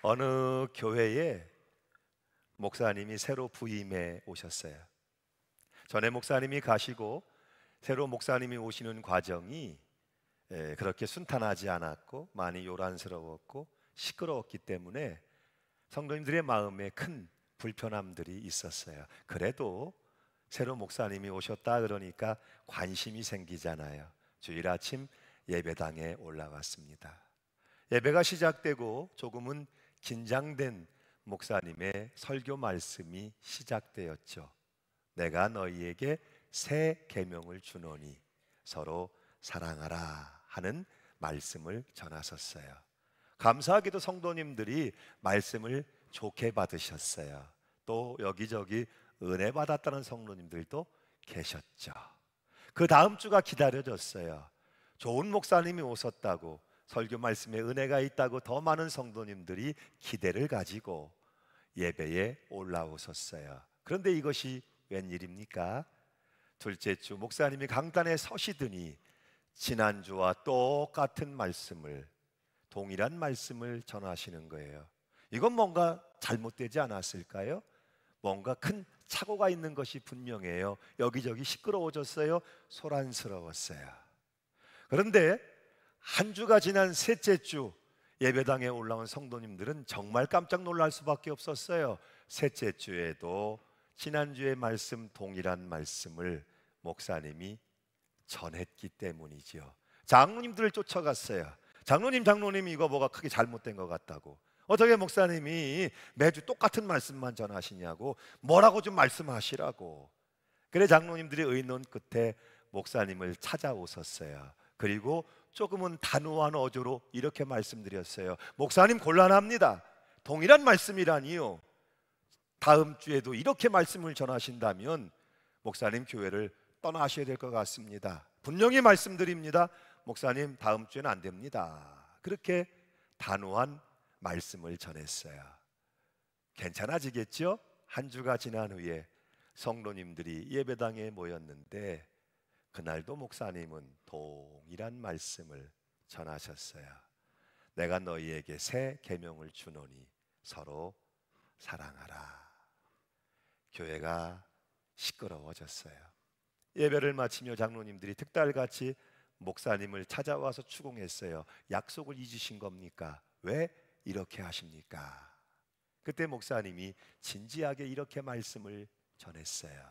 어느 교회에 목사님이 새로 부임해 오셨어요. 전에 목사님이 가시고 새로 목사님이 오시는 과정이 그렇게 순탄하지 않았고 많이 요란스러웠고 시끄러웠기 때문에 성도님들의 마음에 큰 불편함들이 있었어요. 그래도 새로 목사님이 오셨다 그러니까 관심이 생기잖아요. 주일 아침 예배당에 올라갔습니다. 예배가 시작되고 조금은 긴장된 목사님의 설교 말씀이 시작되었죠. 내가 너희에게 새 계명을 주노니 서로 사랑하라 하는 말씀을 전하셨어요. 감사하게도 성도님들이 말씀을 좋게 받으셨어요. 또 여기저기 은혜 받았다는 성도님들도 계셨죠. 그 다음 주가 기다려졌어요. 좋은 목사님이 오셨다고, 설교 말씀에 은혜가 있다고 더 많은 성도님들이 기대를 가지고 예배에 올라오셨어요. 그런데 이것이 웬일입니까? 둘째 주 목사님이 강단에 서시더니 지난주와 똑같은 말씀을, 동일한 말씀을 전하시는 거예요. 이건 뭔가 잘못되지 않았을까요? 뭔가 큰 착오가 있는 것이 분명해요. 여기저기 시끄러워졌어요. 소란스러웠어요. 그런데 한 주가 지난 셋째 주 예배당에 올라온 성도님들은 정말 깜짝 놀랄 수밖에 없었어요. 셋째 주에도 지난주의 말씀, 동일한 말씀을 목사님이 전했기 때문이지요. 장로님들을 쫓아갔어요. 장로님 이거 뭐가 크게 잘못된 것 같다고. 어떻게 목사님이 매주 똑같은 말씀만 전하시냐고, 뭐라고 좀 말씀하시라고. 그래 장로님들이 의논 끝에 목사님을 찾아오셨어요. 그리고 조금은 단호한 어조로 이렇게 말씀드렸어요. 목사님 곤란합니다. 동일한 말씀이라니요. 다음 주에도 이렇게 말씀을 전하신다면 목사님 교회를 떠나셔야 될 것 같습니다. 분명히 말씀드립니다. 목사님 다음 주에는 안 됩니다. 그렇게 단호한 말씀을 전했어요. 괜찮아지겠죠? 한 주가 지난 후에 성도님들이 예배당에 모였는데 그날도 목사님은 동일한 말씀을 전하셨어요. 내가 너희에게 새 계명을 주노니 서로 사랑하라. 교회가 시끄러워졌어요. 예배를 마치며 장로님들이 특달같이 목사님을 찾아와서 추궁했어요. 약속을 잊으신 겁니까? 왜 이렇게 하십니까? 그때 목사님이 진지하게 이렇게 말씀을 전했어요.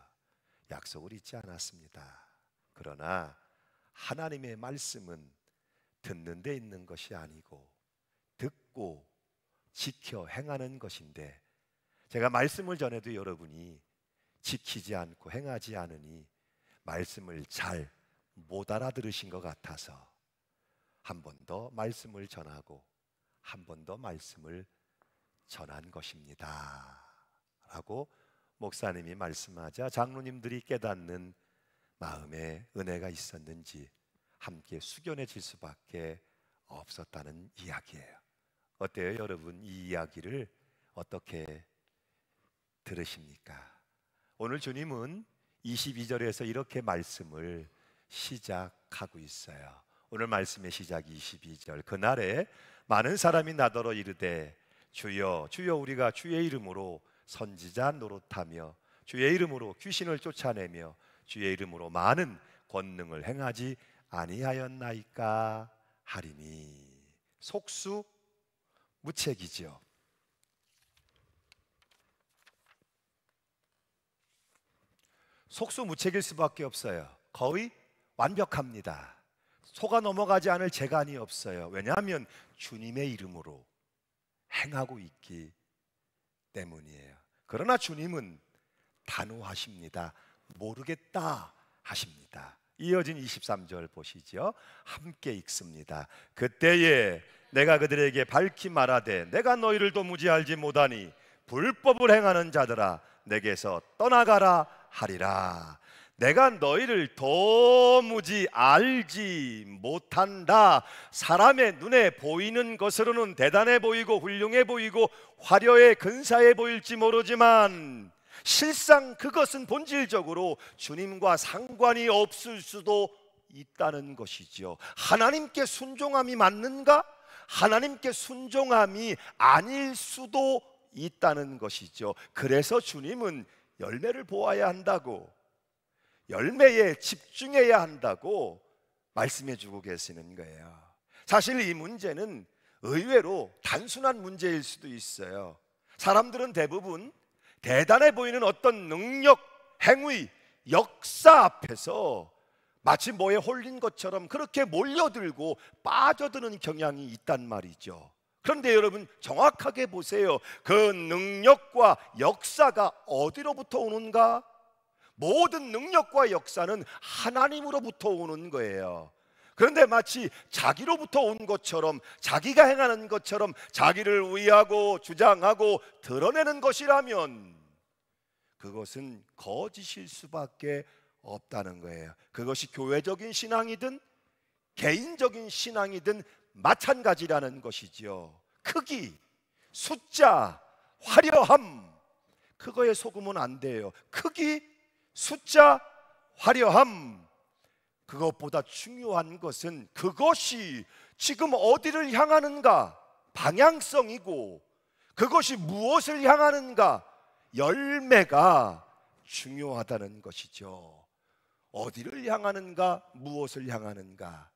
약속을 잊지 않았습니다. 그러나 하나님의 말씀은 듣는 데 있는 것이 아니고 듣고 지켜 행하는 것인데, 제가 말씀을 전해도 여러분이 지키지 않고 행하지 않으니 말씀을 잘 못 알아들으신 것 같아서 한 번 더 말씀을 전하고 한 번 더 말씀을 전한 것입니다 라고 목사님이 말씀하자 장로님들이 깨닫는 마음에 은혜가 있었는지 함께 숙연해질 수밖에 없었다는 이야기예요. 어때요 여러분? 이 이야기를 어떻게 들으십니까? 오늘 주님은 22절에서 이렇게 말씀을 시작하고 있어요. 오늘 말씀의 시작이 22절. 그날에 많은 사람이 나더러 이르되 주여 주여 우리가 주의 이름으로 선지자 노릇하며 주의 이름으로 귀신을 쫓아내며 주의 이름으로 많은 권능을 행하지 아니하였나이까 하리니. 속수무책이죠. 속수무책일 수밖에 없어요. 거의 완벽합니다. 속아 넘어가지 않을 재간이 없어요. 왜냐하면 주님의 이름으로 행하고 있기 때문이에요. 그러나 주님은 단호하십니다. 모르겠다 하십니다. 이어진 23절 보시죠. 함께 읽습니다. 그때에 내가 그들에게 밝히 말하되 내가 너희를 도무지 알지 못하니 불법을 행하는 자들아 내게서 떠나가라 하리라. 내가 너희를 도무지 알지 못한다. 사람의 눈에 보이는 것으로는 대단해 보이고 훌륭해 보이고 화려해 근사해 보일지 모르지만 실상 그것은 본질적으로 주님과 상관이 없을 수도 있다는 것이죠. 하나님께 순종함이 맞는가? 하나님께 순종함이 아닐 수도 있다는 것이죠. 그래서 주님은 열매를 보아야 한다고, 열매에 집중해야 한다고 말씀해 주고 계시는 거예요. 사실 이 문제는 의외로 단순한 문제일 수도 있어요. 사람들은 대부분 대단해 보이는 어떤 능력, 행위, 역사 앞에서 마치 뭐에 홀린 것처럼 그렇게 몰려들고 빠져드는 경향이 있단 말이죠. 그런데 여러분 정확하게 보세요. 그 능력과 역사가 어디로부터 오는가? 모든 능력과 역사는 하나님으로부터 오는 거예요. 그런데 마치 자기로부터 온 것처럼, 자기가 행하는 것처럼 자기를 위하고 주장하고 드러내는 것이라면 그것은 거짓일 수밖에 없다는 거예요. 그것이 교회적인 신앙이든 개인적인 신앙이든 마찬가지라는 것이죠. 크기, 숫자, 화려함, 그거에 속으면 안 돼요. 크기, 숫자, 화려함, 그것보다 중요한 것은 그것이 지금 어디를 향하는가, 방향성이고 그것이 무엇을 향하는가, 열매가 중요하다는 것이죠. 어디를 향하는가, 무엇을 향하는가,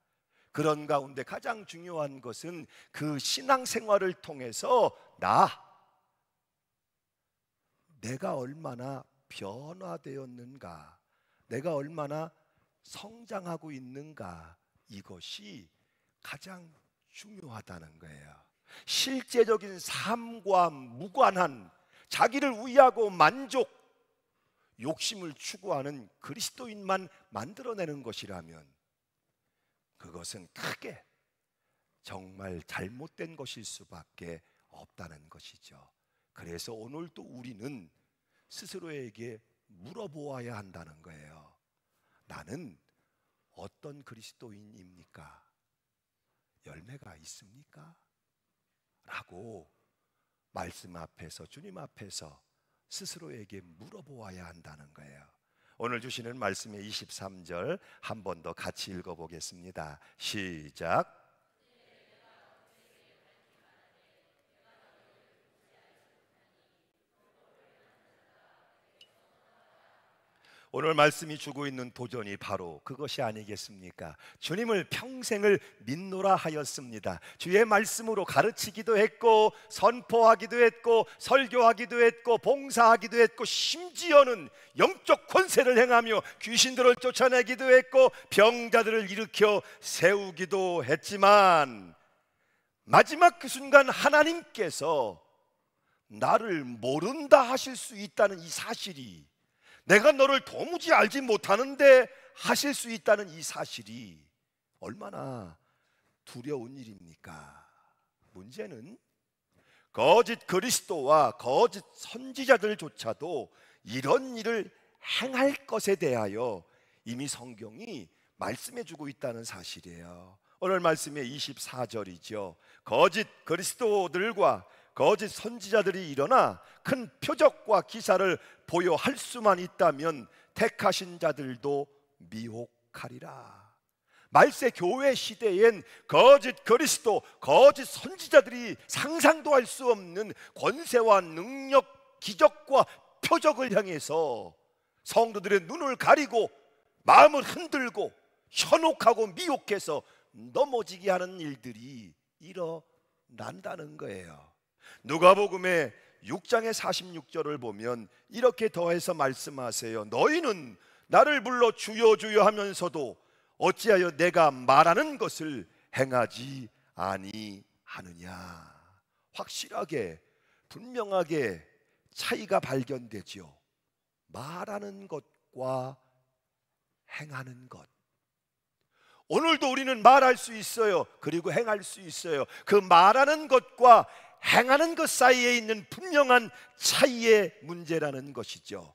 그런 가운데 가장 중요한 것은 그 신앙생활을 통해서 내가 얼마나 변화되었는가, 내가 얼마나 성장하고 있는가, 이것이 가장 중요하다는 거예요. 실제적인 삶과 무관한 자기를 위하고 만족, 욕심을 추구하는 그리스도인만 만들어내는 것이라면 그것은 크게 정말 잘못된 것일 수밖에 없다는 것이죠. 그래서 오늘도 우리는 스스로에게 물어보아야 한다는 거예요. 나는 어떤 그리스도인입니까? 열매가 있습니까? 라고 말씀 앞에서, 주님 앞에서 스스로에게 물어보아야 한다는 거예요. 오늘 주시는 말씀의 23절 한 번 더 같이 읽어보겠습니다. 시작. 오늘 말씀이 주고 있는 도전이 바로 그것이 아니겠습니까? 주님을 평생을 믿노라 하였습니다. 주의 말씀으로 가르치기도 했고, 선포하기도 했고, 설교하기도 했고, 봉사하기도 했고, 심지어는 영적 권세를 행하며 귀신들을 쫓아내기도 했고, 병자들을 일으켜 세우기도 했지만 마지막 그 순간 하나님께서 나를 모른다 하실 수 있다는 이 사실이, 내가 너를 도무지 알지 못하는데 하실 수 있다는 이 사실이 얼마나 두려운 일입니까? 문제는 거짓 그리스도와 거짓 선지자들조차도 이런 일을 행할 것에 대하여 이미 성경이 말씀해 주고 있다는 사실이에요. 오늘 말씀의 24절이죠. 거짓 그리스도들과 거짓 선지자들이 일어나 큰 표적과 기사를 보여할 수만 있다면 택하신 자들도 미혹하리라. 말세 교회 시대엔 거짓 그리스도, 거짓 선지자들이 상상도 할 수 없는 권세와 능력, 기적과 표적을 향해서 성도들의 눈을 가리고 마음을 흔들고 현혹하고 미혹해서 넘어지게 하는 일들이 일어난다는 거예요. 누가복음의 6장의 46절을 보면 이렇게 더해서 말씀하세요. 너희는 나를 불러 주여 주여 하면서도 어찌하여 내가 말하는 것을 행하지 아니하느냐. 확실하게 분명하게 차이가 발견되죠. 말하는 것과 행하는 것. 오늘도 우리는 말할 수 있어요. 그리고 행할 수 있어요. 그 말하는 것과 행하는 것 사이에 있는 분명한 차이의 문제라는 것이죠.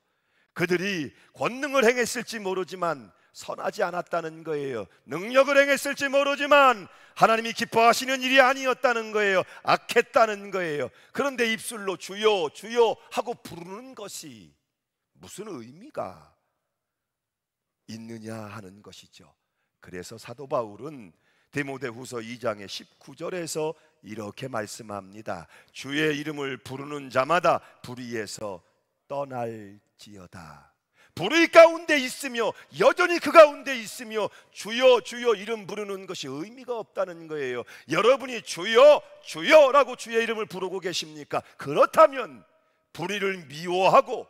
그들이 권능을 행했을지 모르지만 선하지 않았다는 거예요. 능력을 행했을지 모르지만 하나님이 기뻐하시는 일이 아니었다는 거예요. 악했다는 거예요. 그런데 입술로 주여 주여 하고 부르는 것이 무슨 의미가 있느냐 하는 것이죠. 그래서 사도 바울은 디모데후서 2장의 19절에서 이렇게 말씀합니다. 주의 이름을 부르는 자마다 불의에서 떠날지어다. 불의 가운데 있으며 여전히 그 가운데 있으며 주여 주여 이름 부르는 것이 의미가 없다는 거예요. 여러분이 주여 주여라고 주의 이름을 부르고 계십니까? 그렇다면 불의를 미워하고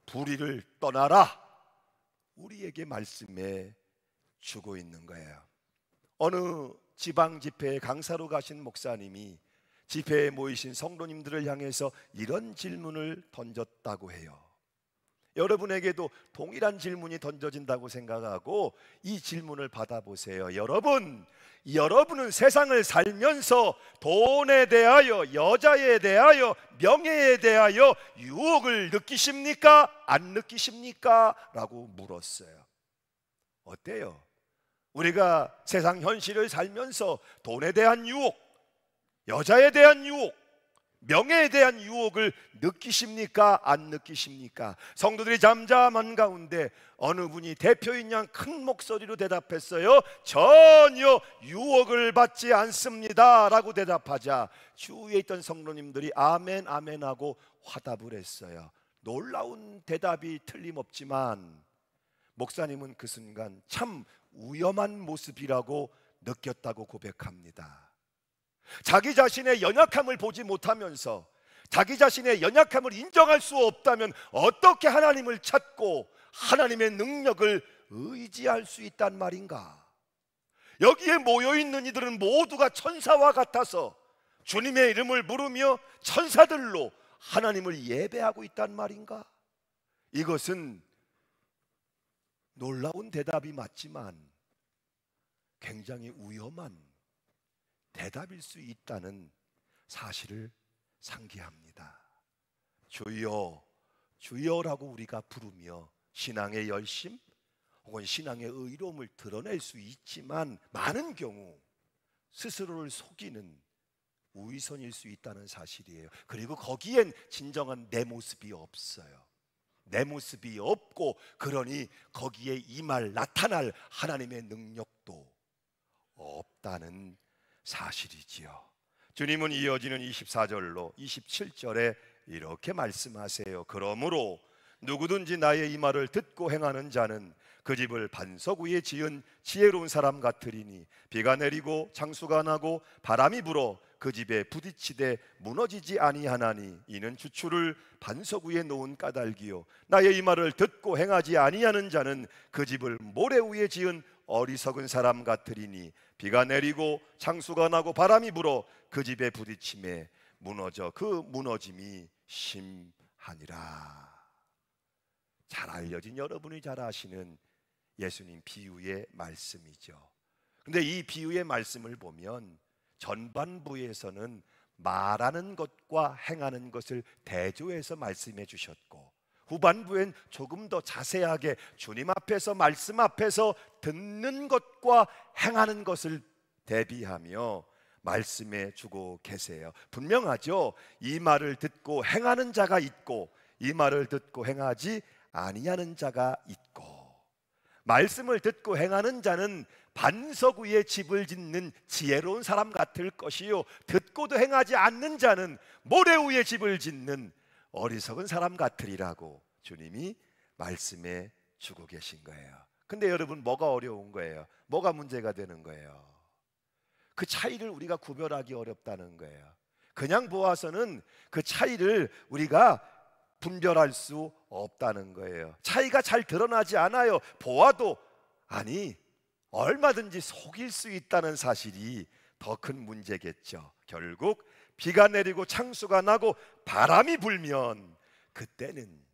불의를 떠나라, 우리에게 말씀해 주고 있는 거예요. 어느 지방 집회에 강사로 가신 목사님이 집회에 모이신 성도님들을 향해서 이런 질문을 던졌다고 해요. 여러분에게도 동일한 질문이 던져진다고 생각하고 이 질문을 받아보세요. 여러분은 세상을 살면서 돈에 대하여, 여자에 대하여, 명예에 대하여 유혹을 느끼십니까? 안 느끼십니까? 라고 물었어요. 어때요? 우리가 세상 현실을 살면서 돈에 대한 유혹, 여자에 대한 유혹, 명예에 대한 유혹을 느끼십니까? 안 느끼십니까? 성도들이 잠잠한 가운데 어느 분이 대표인 양 큰 목소리로 대답했어요. 전혀 유혹을 받지 않습니다 라고 대답하자 주위에 있던 성도님들이 아멘 아멘 하고 화답을 했어요. 놀라운 대답이 틀림없지만 목사님은 그 순간 참 위험한 모습이라고 느꼈다고 고백합니다. 자기 자신의 연약함을 보지 못하면서 자기 자신의 연약함을 인정할 수 없다면 어떻게 하나님을 찾고 하나님의 능력을 의지할 수 있단 말인가? 여기에 모여있는 이들은 모두가 천사와 같아서 주님의 이름을 부르며 천사들로 하나님을 예배하고 있단 말인가? 이것은 놀라운 대답이 맞지만 굉장히 위험한 대답일 수 있다는 사실을 상기합니다. 주여 주여라고 우리가 부르며 신앙의 열심 혹은 신앙의 의로움을 드러낼 수 있지만 많은 경우 스스로를 속이는 우위선일 수 있다는 사실이에요. 그리고 거기엔 진정한 내 모습이 없어요. 내 모습이 없고 그러니 거기에 임할 나타날 하나님의 능력도 없다는 사실이지요. 주님은 이어지는 24절로 27절에 이렇게 말씀하세요. 그러므로 누구든지 나의 이 말을 듣고 행하는 자는 그 집을 반석 위에 지은 지혜로운 사람 같으리니 비가 내리고 창수가 나고 바람이 불어 그 집에 부딪히되 무너지지 아니하나니 이는 주추를 반석 위에 놓은 까닭이요 나의 이 말을 듣고 행하지 아니하는 자는 그 집을 모래 위에 지은 어리석은 사람 같으리니 비가 내리고 창수가 나고 바람이 불어 그 집에 부딪힘에 무너져 그 무너짐이 심하니라. 잘 알려진 여러분이 잘 아시는 예수님 비유의 말씀이죠. 근데 이 비유의 말씀을 보면 전반부에서는 말하는 것과 행하는 것을 대조해서 말씀해 주셨고 후반부엔 조금 더 자세하게 주님 앞에서 말씀 앞에서 듣는 것과 행하는 것을 대비하며 말씀해 주고 계세요. 분명하죠. 이 말을 듣고 행하는 자가 있고 이 말을 듣고 행하지 아니하는 자가 있고 말씀을 듣고 행하는 자는 반석 위에 집을 짓는 지혜로운 사람 같을 것이요 듣고도 행하지 않는 자는 모래 위에 집을 짓는 어리석은 사람 같으리라고 주님이 말씀해 주고 계신 거예요. 근데 여러분 뭐가 어려운 거예요? 뭐가 문제가 되는 거예요? 그 차이를 우리가 구별하기 어렵다는 거예요. 그냥 보아서는 그 차이를 우리가 분별할 수 없다는 거예요. 차이가 잘 드러나지 않아요. 보아도 아니 얼마든지 속일 수 있다는 사실이 더 큰 문제겠죠. 결국 비가 내리고 창수가 나고 바람이 불면 그때는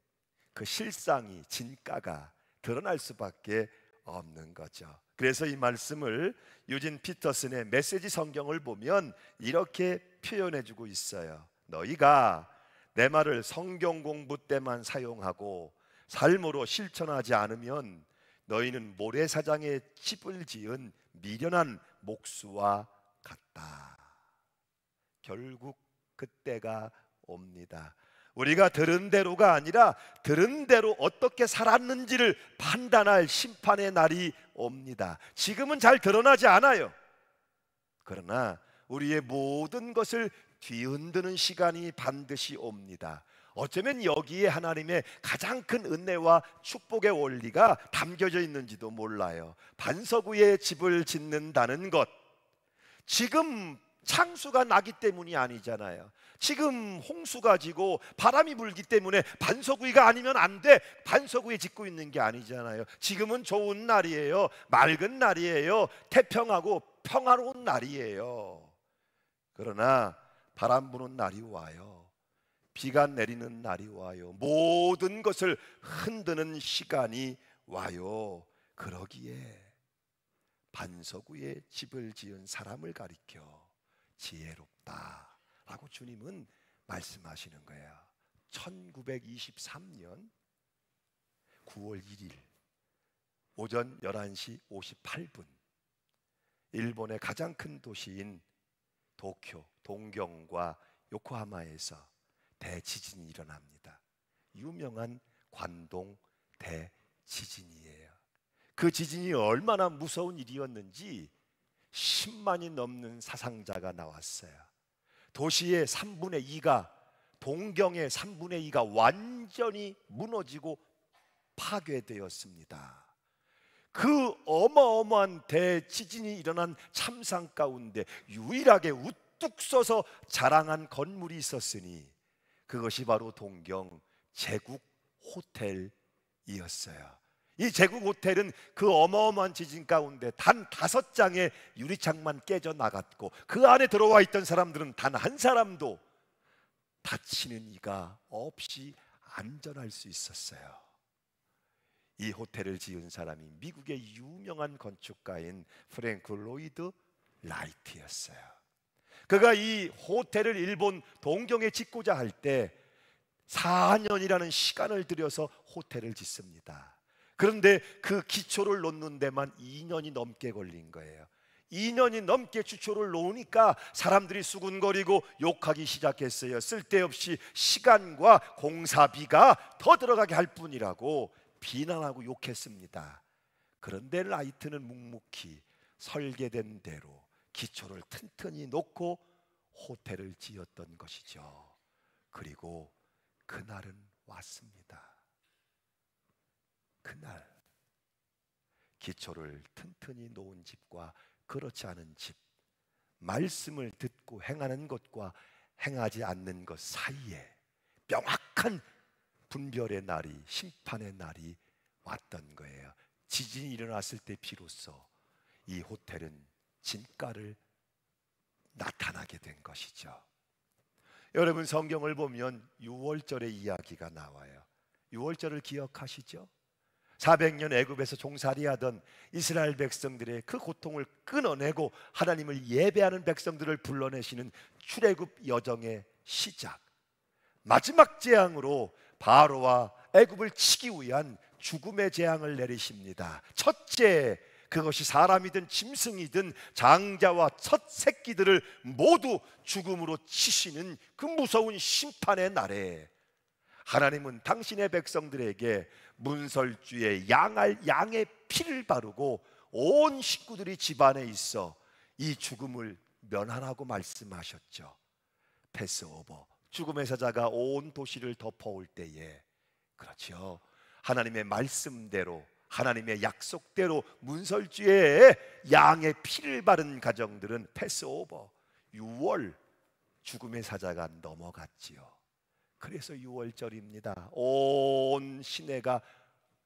그 실상이 진가가 드러날 수밖에 없는 거죠. 그래서 이 말씀을 유진 피터슨의 메시지 성경을 보면 이렇게 표현해주고 있어요. 너희가 내 말을 성경 공부 때만 사용하고 삶으로 실천하지 않으면 너희는 모래사장에 집을 지은 미련한 목수와 같다. 결국 그때가 옵니다. 우리가 들은 대로가 아니라 들은 대로 어떻게 살았는지를 판단할 심판의 날이 옵니다. 지금은 잘 드러나지 않아요. 그러나 우리의 모든 것을 뒤흔드는 시간이 반드시 옵니다. 어쩌면 여기에 하나님의 가장 큰 은혜와 축복의 원리가 담겨져 있는지도 몰라요. 반석 위에 집을 짓는다는 것, 지금 창수가 나기 때문이 아니잖아요. 지금 홍수가 지고 바람이 불기 때문에 반석 위가 아니면 안 돼, 반석 위에 짓고 있는 게 아니잖아요. 지금은 좋은 날이에요. 맑은 날이에요. 태평하고 평화로운 날이에요. 그러나 바람 부는 날이 와요. 비가 내리는 날이 와요. 모든 것을 흔드는 시간이 와요. 그러기에 반석 위에 집을 지은 사람을 가리켜 지혜롭다라고 주님은 말씀하시는 거예요. 1923년 9월 1일 오전 11시 58분 일본의 가장 큰 도시인 도쿄, 동경과 요코하마에서 대지진이 일어납니다. 유명한 관동 대지진이에요. 그 지진이 얼마나 무서운 일이었는지 10만이 넘는 사상자가 나왔어요. 도시의 3분의 2가, 동경의 3분의 2가 완전히 무너지고 파괴되었습니다. 그 어마어마한 대지진이 일어난 참상 가운데 유일하게 우뚝 서서 자랑한 건물이 있었으니 그것이 바로 동경 제국 호텔이었어요. 이 제국 호텔은 그 어마어마한 지진 가운데 단 5장의 유리창만 깨져 나갔고 그 안에 들어와 있던 사람들은 단 한 사람도 다치는 이가 없이 안전할 수 있었어요. 이 호텔을 지은 사람이 미국의 유명한 건축가인 프랭크 로이드 라이트였어요. 그가 이 호텔을 일본 동경에 짓고자 할 때 4년이라는 시간을 들여서 호텔을 짓습니다. 그런데 그 기초를 놓는 데만 2년이 넘게 걸린 거예요. 2년이 넘게 기초를 놓으니까 사람들이 수군거리고 욕하기 시작했어요. 쓸데없이 시간과 공사비가 더 들어가게 할 뿐이라고 비난하고 욕했습니다. 그런데 라이트는 묵묵히 설계된 대로 기초를 튼튼히 놓고 호텔을 지었던 것이죠. 그리고 그날은 왔습니다. 그날 기초를 튼튼히 놓은 집과 그렇지 않은 집, 말씀을 듣고 행하는 것과 행하지 않는 것 사이에 명확한 분별의 날이, 심판의 날이 왔던 거예요. 지진이 일어났을 때 비로소 이 호텔은 진가를 나타나게 된 것이죠. 여러분, 성경을 보면 유월절의 이야기가 나와요. 유월절을 기억하시죠? 400년 애굽에서 종살이하던 이스라엘 백성들의 그 고통을 끊어내고 하나님을 예배하는 백성들을 불러내시는 출애굽 여정의 시작, 마지막 재앙으로 바로와 애굽을 치기 위한 죽음의 재앙을 내리십니다. 첫째, 그것이 사람이든 짐승이든 장자와 첫 새끼들을 모두 죽음으로 치시는 그 무서운 심판의 날에 하나님은 당신의 백성들에게 문설주에 양의 피를 바르고 온 식구들이 집안에 있어 이 죽음을 면하라고 말씀하셨죠. 패스오버, 죽음의 사자가 온 도시를 덮어올 때에, 그렇죠, 하나님의 말씀대로, 하나님의 약속대로 문설주에 양의 피를 바른 가정들은 패스오버, 6월 죽음의 사자가 넘어갔지요. 그래서 6월절입니다. 온 시내가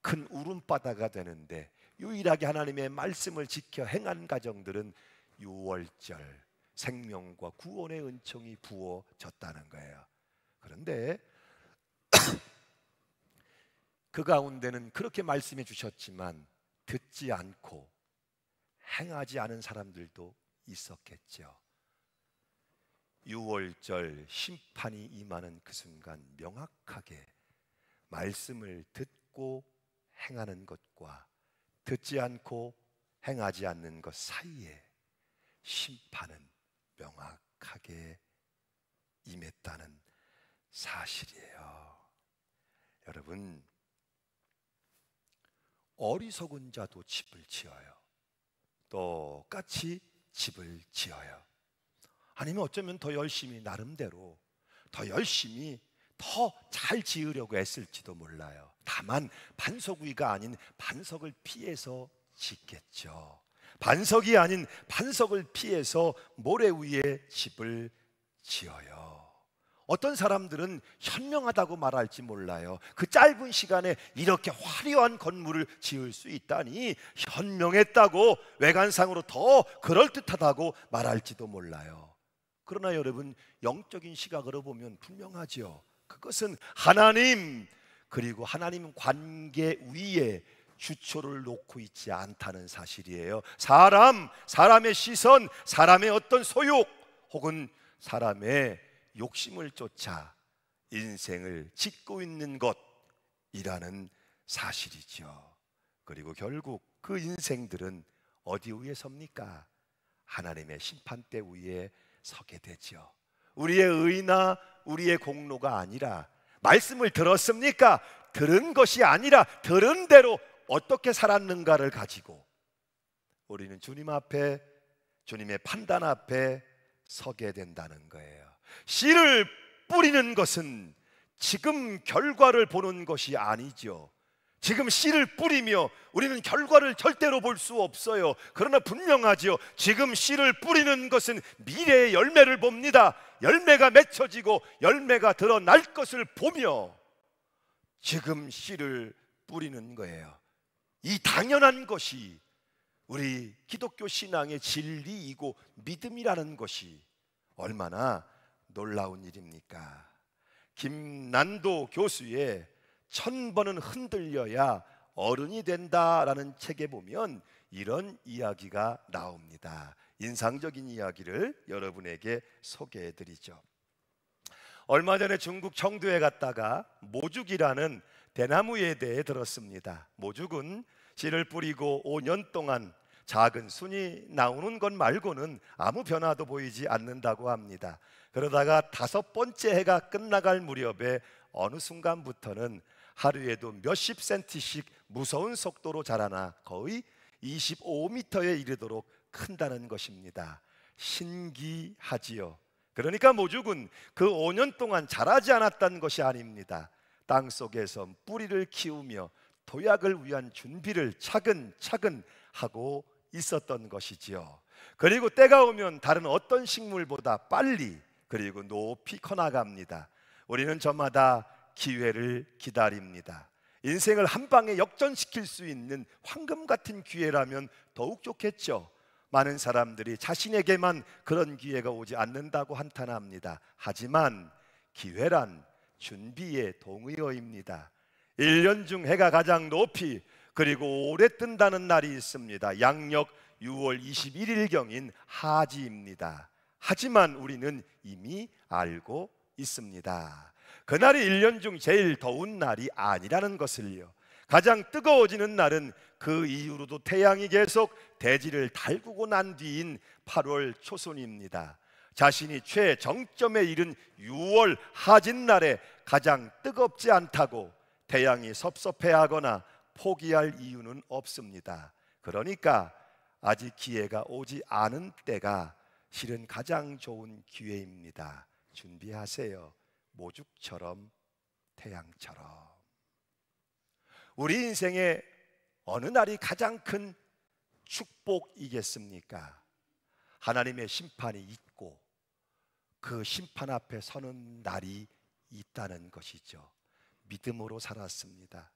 큰 울음바다가 되는데 유일하게 하나님의 말씀을 지켜 행한 가정들은 6월절 생명과 구원의 은총이 부어졌다는 거예요. 그런데 그 가운데는 그렇게 말씀해 주셨지만 듣지 않고 행하지 않은 사람들도 있었겠죠. 6월절 심판이 임하는 그 순간 명확하게 말씀을 듣고 행하는 것과 듣지 않고 행하지 않는 것 사이에 심판은 명확하게 임했다는 사실이에요. 여러분, 어리석은 자도 집을 지어요. 똑같이 집을 지어요. 아니면 어쩌면 더 열심히 나름대로 더 열심히 더 잘 지으려고 애쓸지도 몰라요. 다만 반석 위가 아닌 반석을 피해서 짓겠죠. 반석이 아닌 반석을 피해서 모래 위에 집을 지어요. 어떤 사람들은 현명하다고 말할지 몰라요. 그 짧은 시간에 이렇게 화려한 건물을 지을 수 있다니 현명했다고, 외관상으로 더 그럴듯하다고 말할지도 몰라요. 그러나 여러분, 영적인 시각으로 보면 분명하죠. 그것은 하나님, 그리고 하나님 관계 위에 주초를 놓고 있지 않다는 사실이에요. 사람의 시선, 사람의 어떤 소욕 혹은 사람의 욕심을 쫓아 인생을 짓고 있는 것이라는 사실이죠. 그리고 결국 그 인생들은 어디 위에 섭니까? 하나님의 심판대 위에 서게 되죠. 우리의 의나 우리의 공로가 아니라, 말씀을 들었습니까? 들은 것이 아니라 들은 대로 어떻게 살았는가를 가지고 우리는 주님 앞에, 주님의 판단 앞에 서게 된다는 거예요. 씨를 뿌리는 것은 지금 결과를 보는 것이 아니죠. 지금 씨를 뿌리며 우리는 결과를 절대로 볼 수 없어요. 그러나 분명하죠. 지금 씨를 뿌리는 것은 미래의 열매를 봅니다. 열매가 맺혀지고 열매가 드러날 것을 보며 지금 씨를 뿌리는 거예요. 이 당연한 것이 우리 기독교 신앙의 진리이고 믿음이라는 것이 얼마나 놀라운 일입니까? 김난도 교수의 1000번은 흔들려야 어른이 된다라는 책에 보면 이런 이야기가 나옵니다. 인상적인 이야기를 여러분에게 소개해 드리죠. 얼마 전에 중국 청두에 갔다가 모죽이라는 대나무에 대해 들었습니다. 모죽은 씨를 뿌리고 5년 동안 작은 순이 나오는 것 말고는 아무 변화도 보이지 않는다고 합니다. 그러다가 5번째 해가 끝나갈 무렵에 어느 순간부터는 하루에도 몇십 센티씩 무서운 속도로 자라나 거의 25m에 이르도록 큰다는 것입니다. 신기하지요. 그러니까 모죽은 그 5년 동안 자라지 않았다는 것이 아닙니다. 땅속에서 뿌리를 키우며 도약을 위한 준비를 차근차근 하고 있었던 것이지요. 그리고 때가 오면 다른 어떤 식물보다 빨리 그리고 높이 커나갑니다. 우리는 저마다 기회를 기다립니다. 인생을 한 방에 역전시킬 수 있는 황금 같은 기회라면 더욱 좋겠죠. 많은 사람들이 자신에게만 그런 기회가 오지 않는다고 한탄합니다. 하지만 기회란 준비의 동의어입니다. 1년 중 해가 가장 높이 그리고 오래 뜬다는 날이 있습니다. 양력 6월 21일경인 하지입니다. 하지만 우리는 이미 알고 있습니다. 그날이 1년 중 제일 더운 날이 아니라는 것을요. 가장 뜨거워지는 날은 그 이후로도 태양이 계속 대지를 달구고 난 뒤인 8월 초순입니다. 자신이 최정점에 이른 6월 하진날에 가장 뜨겁지 않다고 태양이 섭섭해하거나 포기할 이유는 없습니다. 그러니까 아직 기회가 오지 않은 때가 실은 가장 좋은 기회입니다. 준비하세요. 모죽처럼, 태양처럼. 우리 인생의 어느 날이 가장 큰 축복이겠습니까? 하나님의 심판이 있고 그 심판 앞에 서는 날이 있다는 것이죠. 믿음으로 살았습니다.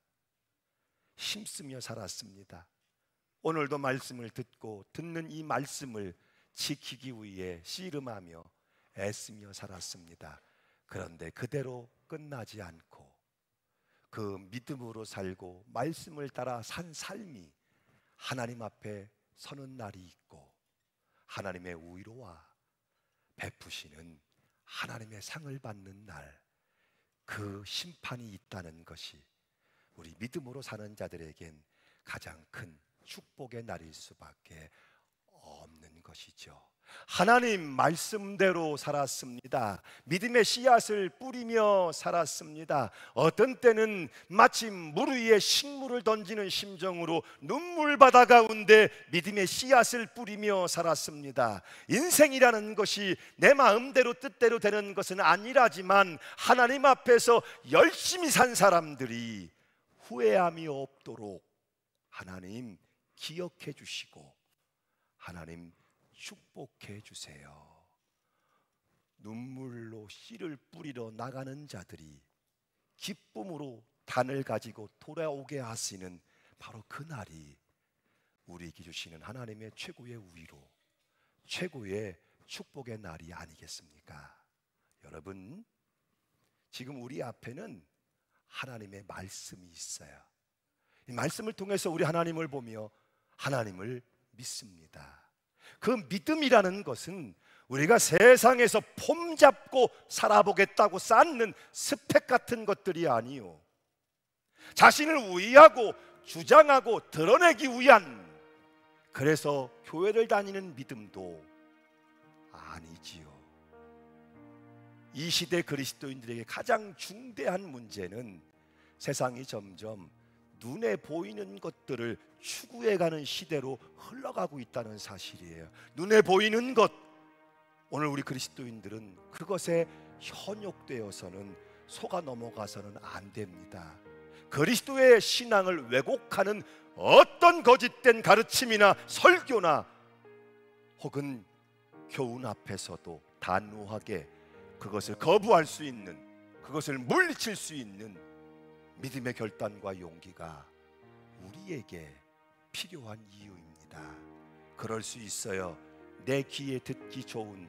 힘쓰며 살았습니다. 오늘도 말씀을 듣고 듣는 이 말씀을 지키기 위해 씨름하며 애쓰며 살았습니다. 그런데 그대로 끝나지 않고 그 믿음으로 살고 말씀을 따라 산 삶이 하나님 앞에 서는 날이 있고 하나님의 위로와 베푸시는 하나님의 상을 받는 날, 그 심판이 있다는 것이 우리 믿음으로 사는 자들에겐 가장 큰 축복의 날일 수밖에 없는 것이죠. 하나님 말씀대로 살았습니다. 믿음의 씨앗을 뿌리며 살았습니다. 어떤 때는 마치 물 위에 식물을 던지는 심정으로 눈물바다 가운데 믿음의 씨앗을 뿌리며 살았습니다. 인생이라는 것이 내 마음대로 뜻대로 되는 것은 아니라지만 하나님 앞에서 열심히 산 사람들이 후회함이 없도록 하나님 기억해 주시고 하나님 축복해 주세요. 눈물로 씨를 뿌리러 나가는 자들이 기쁨으로 단을 가지고 돌아오게 하시는 바로 그날이 우리에게 주시는 하나님의 최고의 우위로 최고의 축복의 날이 아니겠습니까? 여러분, 지금 우리 앞에는 하나님의 말씀이 있어요. 이 말씀을 통해서 우리 하나님을 보며 하나님을 믿습니다. 그 믿음이라는 것은 우리가 세상에서 폼 잡고 살아보겠다고 쌓는 스펙 같은 것들이 아니요, 자신을 우위하고 주장하고 드러내기 위한, 그래서 교회를 다니는 믿음도 아니지요. 이 시대 그리스도인들에게 가장 중대한 문제는 세상이 점점 눈에 보이는 것들을 추구해가는 시대로 흘러가고 있다는 사실이에요. 눈에 보이는 것, 오늘 우리 그리스도인들은 그것에 현혹되어서는 속아 넘어가서는 안 됩니다. 그리스도의 신앙을 왜곡하는 어떤 거짓된 가르침이나 설교나 혹은 교훈 앞에서도 단호하게 그것을 거부할 수 있는, 그것을 물리칠 수 있는 믿음의 결단과 용기가 우리에게 필요한 이유입니다. 그럴 수 있어요. 내 귀에 듣기 좋은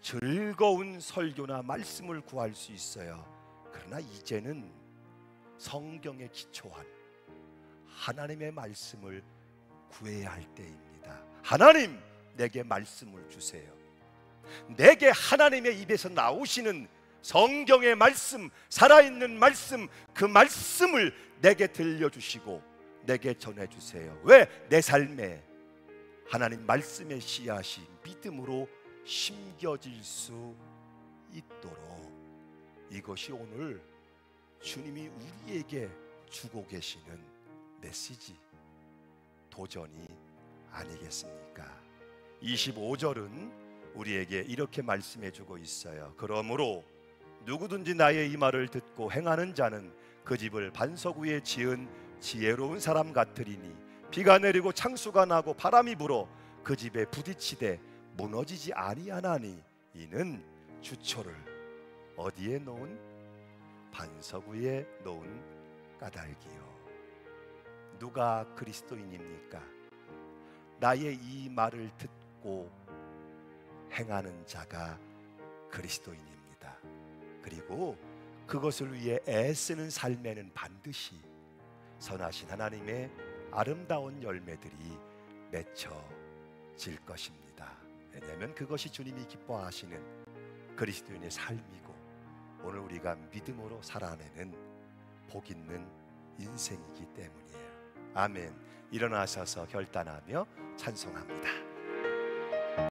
즐거운 설교나 말씀을 구할 수 있어요. 그러나 이제는 성경에 기초한 하나님의 말씀을 구해야 할 때입니다. 하나님, 내게 말씀을 주세요. 내게 하나님의 입에서 나오시는 성경의 말씀, 살아있는 말씀, 그 말씀을 내게 들려주시고 내게 전해주세요. 왜? 내 삶에 하나님 말씀의 씨앗이 믿음으로 심겨질 수 있도록, 이것이 오늘 주님이 우리에게 주고 계시는 메시지, 도전이 아니겠습니까? 25절은 우리에게 이렇게 말씀해주고 있어요. 그러므로 누구든지 나의 이 말을 듣고 행하는 자는 그 집을 반석 위에 지은 지혜로운 사람 같으리니 비가 내리고 창수가 나고 바람이 불어 그 집에 부딪히되 무너지지 아니하나니 이는 주초를 어디에 놓은? 반석 위에 놓은 까닭이요. 누가 그리스도인입니까? 나의 이 말을 듣고 행하는 자가 그리스도인입니다. 그리고 그것을 위해 애쓰는 삶에는 반드시 선하신 하나님의 아름다운 열매들이 맺혀질 것입니다. 왜냐하면 그것이 주님이 기뻐하시는 그리스도인의 삶이고 오늘 우리가 믿음으로 살아내는 복 있는 인생이기 때문이에요. 아멘. 일어나셔서 결단하며 찬송합니다.